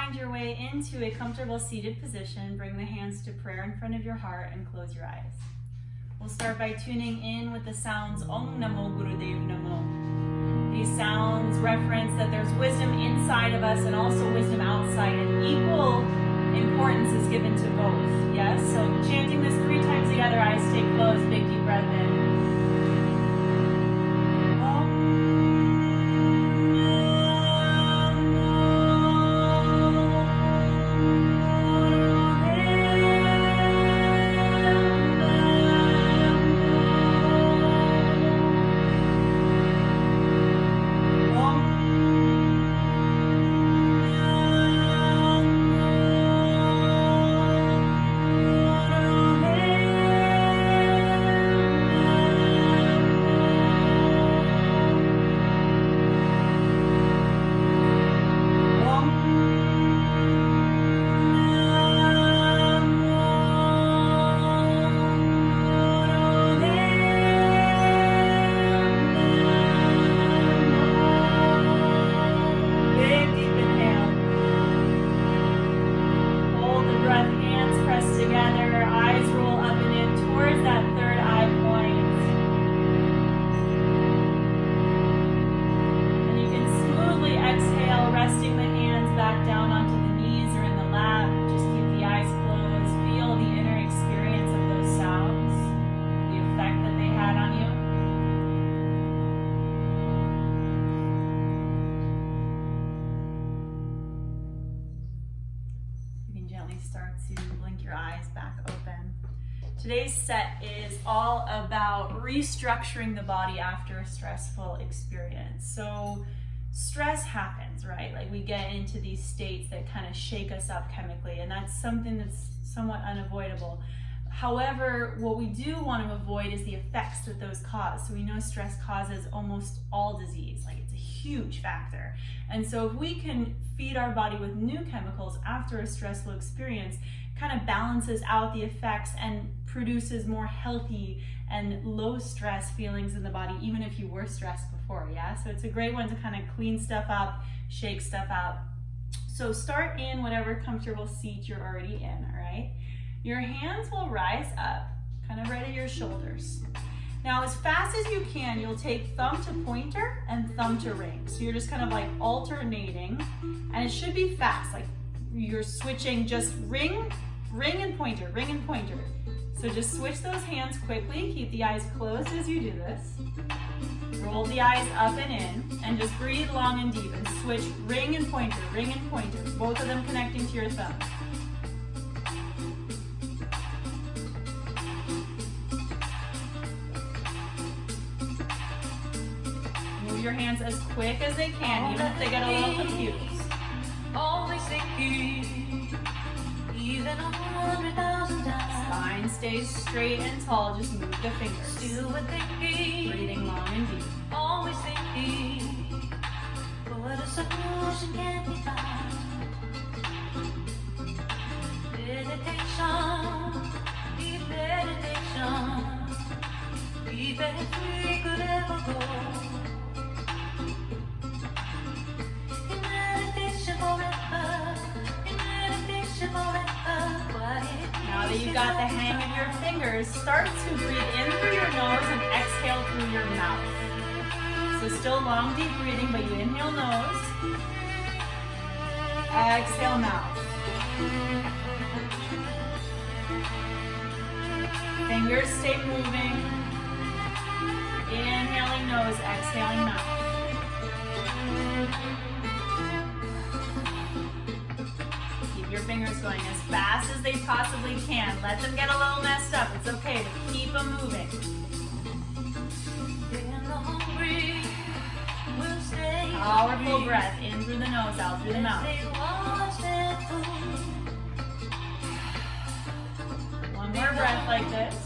find your way into a comfortable seated position, bring the hands to prayer in front of your heart and close your eyes. We'll start by tuning in with the sounds Om Namo Gurudev Namo. These sounds reference that there's wisdom inside of us and also wisdom outside, and equal importance is given to both. Yes? So chanting this 3 times together, eyes stay closed, big deep breath in. Today's set is all about restructuring the body after a stressful experience. So stress happens, right? Like we get into these states that kind of shake us up chemically, and that's something that's somewhat unavoidable. However, what we do want to avoid is the effects that those cause. So we know stress causes almost all disease, like it's a huge factor. And so if we can feed our body with new chemicals after a stressful experience, kind of balances out the effects and produces more healthy and low stress feelings in the body, even if you were stressed before, yeah? So it's a great one to kind of clean stuff up, shake stuff out. So start in whatever comfortable seat you're already in, all right? Your hands will rise up, kind of right at your shoulders. Now, as fast as you can, you'll take thumb to pointer and thumb to ring. So you're just kind of like alternating, and it should be fast, like you're switching just ring and pointer, ring and pointer. So just switch those hands quickly. Keep the eyes closed as you do this. Roll the eyes up and in, and just breathe long and deep, and switch ring and pointer, both of them connecting to your thumb. Move your hands as quick as they can, even if they get a little confused. Always thinking, even 100,000 times. Spine stays straight and tall, just move the fingers. Still thinking, breathing long and deep. Always thinking, but a solution can't be found. Meditation, deep meditation, deep as we could ever go. In meditation forever, in meditation forever, quiet. Now that you got the hang of your fingers, start to breathe in through your nose and exhale through your mouth. So still long, deep breathing, but you inhale nose, exhale mouth. Fingers stay moving. Inhaling nose, exhaling mouth. Keep your fingers going as fast as they possibly can. Let them get a little messed up. It's okay, but keep them moving. Powerful breath in through the nose, out through the mouth. One more breath like this.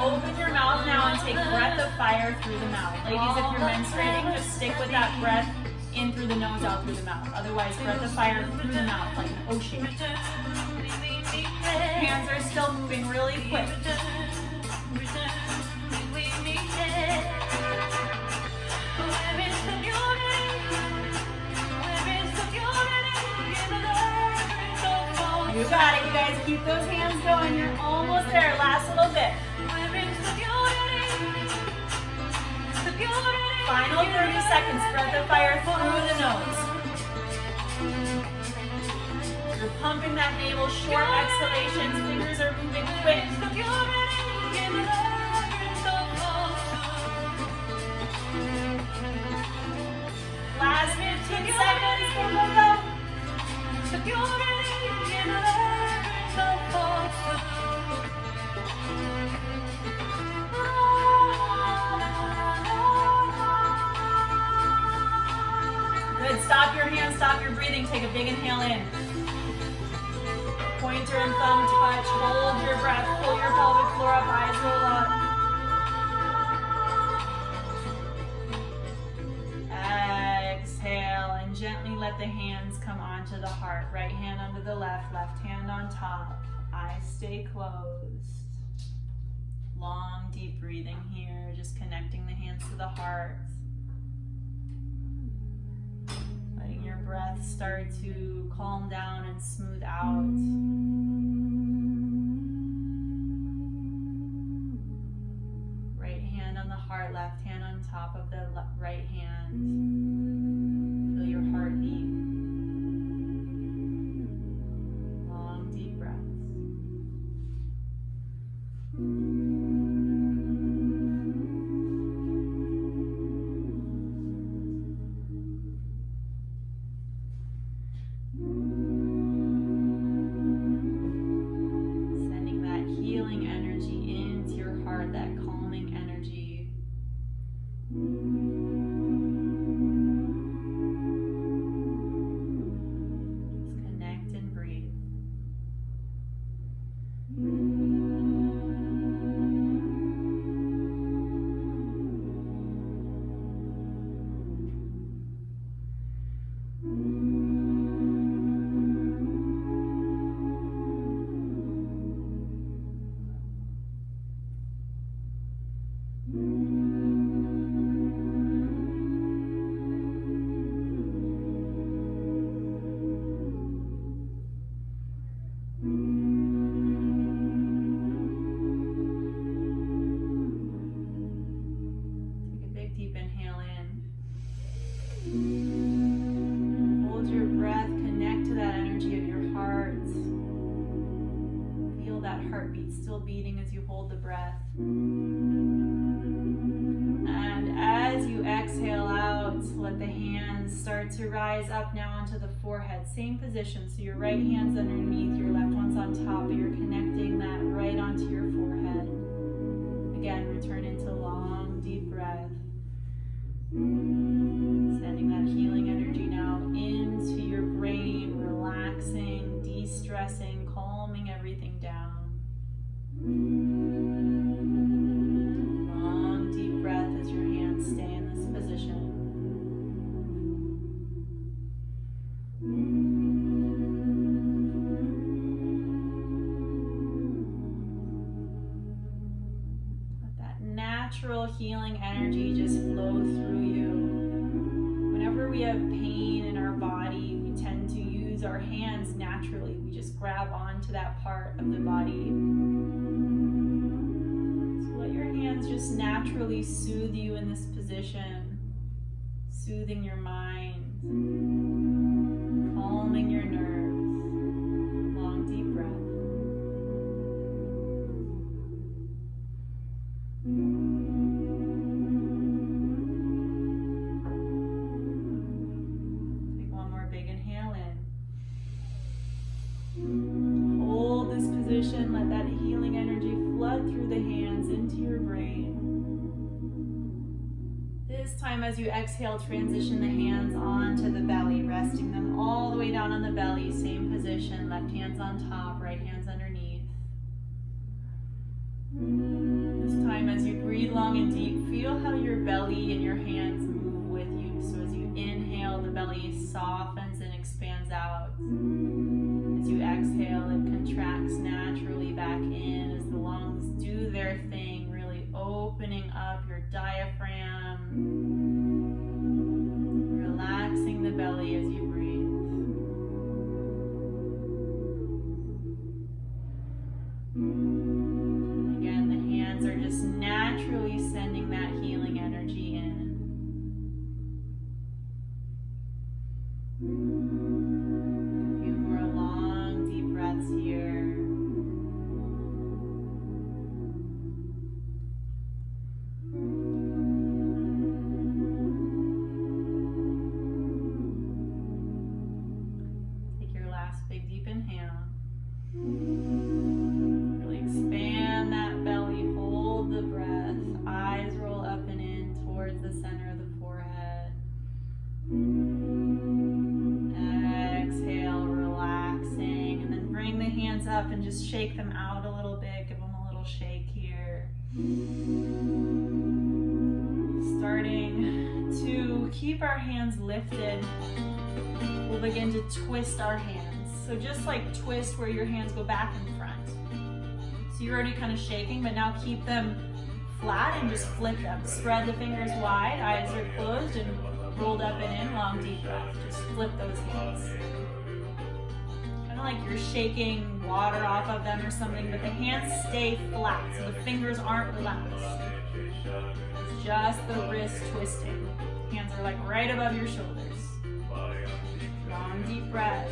Open your mouth now and take breath of fire through the mouth. Ladies, if you're menstruating, just stick with that breath in through the nose, out through the mouth. Otherwise, breath of fire through the mouth like an ocean. Hands are still moving really quick. got it, you guys. Keep those hands going. You're almost there. Last little bit. Final 30 seconds. Spread the fire through the nose. You're pumping that navel, short exhalations. Fingers are moving quick. Last 15 seconds. Go, go, go. Good. Stop your hands. Stop your breathing. Take a big inhale in. Pointer and thumb touch. Hold your breath. Pull your pelvic floor up. Eyes roll up. Exhale and gently let the hands come onto the heart. Right hand under the left hand on top. Eyes stay closed. Long, deep breathing here. Just connecting the hands to the heart. Letting your breath start to calm down and smooth out. Right hand on the heart, left hand on top of the right hand. Feel your heartbeat. Long, deep breaths. Sending that healing energy into your heart, that calming energy. Just connect and breathe. Take a big deep inhale in. Hold your breath, connect to that energy of your heart. Feel that heartbeat still beating as you hold the breath. And as you exhale out, let the hands start to rise up now onto the forehead. Same position, so your right hand's underneath, your left one's on top, but you're connecting that right onto your forehead. Again, return into long, deep breath. Sending that healing energy now into your brain, relaxing, de-stressing, calming everything down. Long, deep breath as your hands stay in this position. Let that natural healing energy just flow through you. Whenever we have pain in our body, we tend to use our hands naturally. We just grab onto that part of the body. So let your hands just naturally soothe you in this position, soothing your mind, calming your nerves. Long, deep breath. Take one more big inhale in. Hold this position, let that healing energy flood through the hands into your brain. This time as you exhale, transition the hands onto the belly, resting them all the way down on the belly. Same position, left hand's on top, right hand's underneath. This time as you breathe long and deep, feel how your belly and your hands move with you. So as you inhale, the belly softens and expands out. As you exhale, it contracts naturally back in as the lungs do their thing, really opening up your diaphragm, relaxing the belly as you breathe. up and just shake them out a little bit. Give them a little shake here. Starting to keep our hands lifted, we'll begin to twist our hands. So just like twist where your hands go back and front. So you're already kind of shaking, but now keep them flat and just flip them. Spread the fingers wide, eyes are closed and rolled up and in, long deep breath. Just flip those hands. Kind of like you're shaking water off of them or something, but the hands stay flat, so the fingers aren't relaxed. It's just the wrist twisting. Hands are like right above your shoulders. Long deep breath.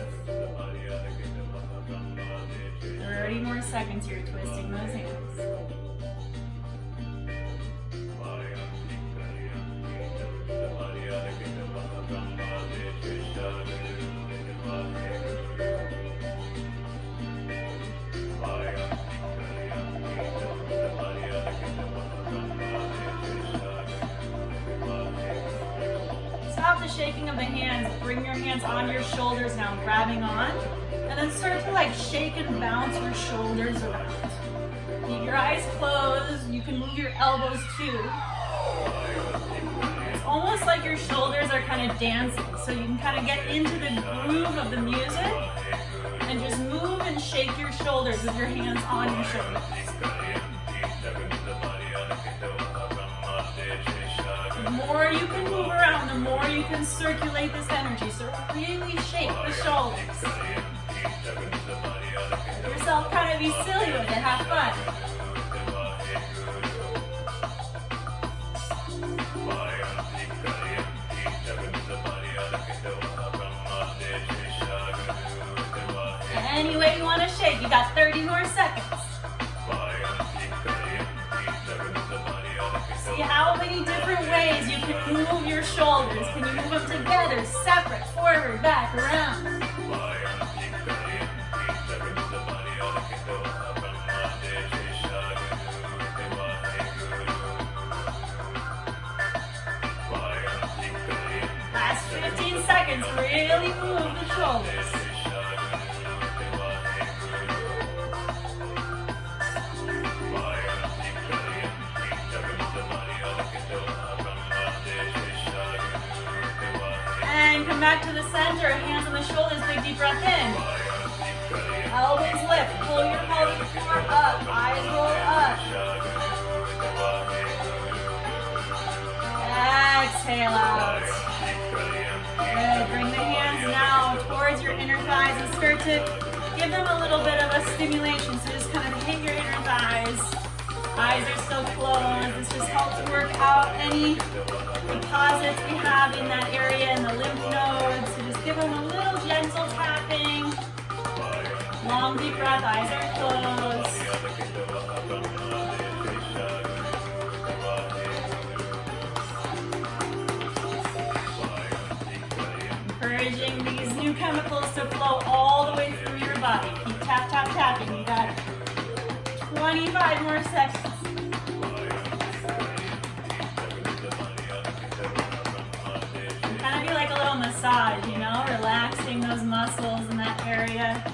30 more seconds here twisting those hands. Stop the shaking of the hands. Bring your hands on your shoulders now, grabbing on. And then start to like shake and bounce your shoulders around. Keep your eyes closed. You can move your elbows too. It's almost like your shoulders are kind of dancing. So you can kind of get into the groove of the music and just move and shake your shoulders with your hands on your shoulders. The more you can move around, the more you can circulate this energy. So really shake the shoulders. Let yourself kind of be silly with it. Have fun. Any way you want to shake. You got 30 more seconds. See how many different ways you can move your shoulders. Can you move them together, separate, forward, back, around? Last 15 seconds, really move the shoulders. And come back to the center, hands on the shoulders, big deep breath in. Elbows lift, pull your pelvic floor up, eyes roll up. Exhale out. Good, bring the hands now towards your inner thighs and start to give them a little bit of a stimulation. So just kind of hit your inner thighs. Eyes are still closed. This just helps work out any deposits we have in that area in the lymph nodes. So just give them a little gentle tapping. Long deep breath, eyes are closed. Encouraging these new chemicals to flow all the way through your body. Keep tap, tap, tapping. You got 25 more seconds. Kind of be like a little massage, you know, relaxing those muscles in that area.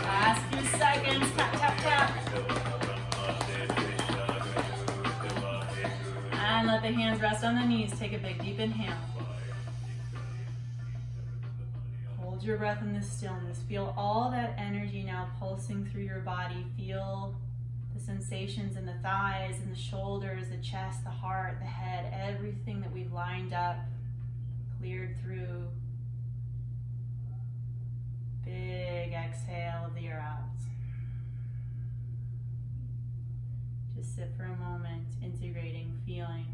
Last few seconds, tap, tap, tap. And let the hands rest on the knees. Take a big deep inhale. Hold your breath in this stillness. Feel all that energy now pulsing through your body. Feel the sensations in the thighs and the shoulders, the chest, the heart, the head, everything that we've lined up, cleared through. Big exhale of the air out. Just sit for a moment, integrating, feeling,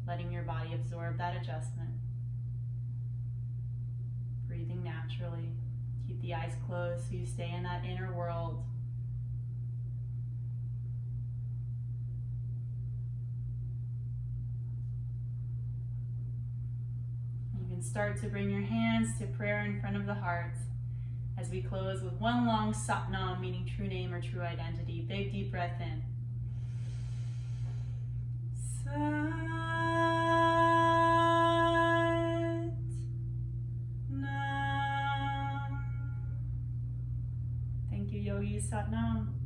letting your body absorb that adjustment. Breathing naturally. Keep the eyes closed so you stay in that inner world. You can start to bring your hands to prayer in front of the heart as we close with one long Satnam, meaning true name or true identity. Big deep breath in. Sat Nam. Thank you, yogis. Sat Nam.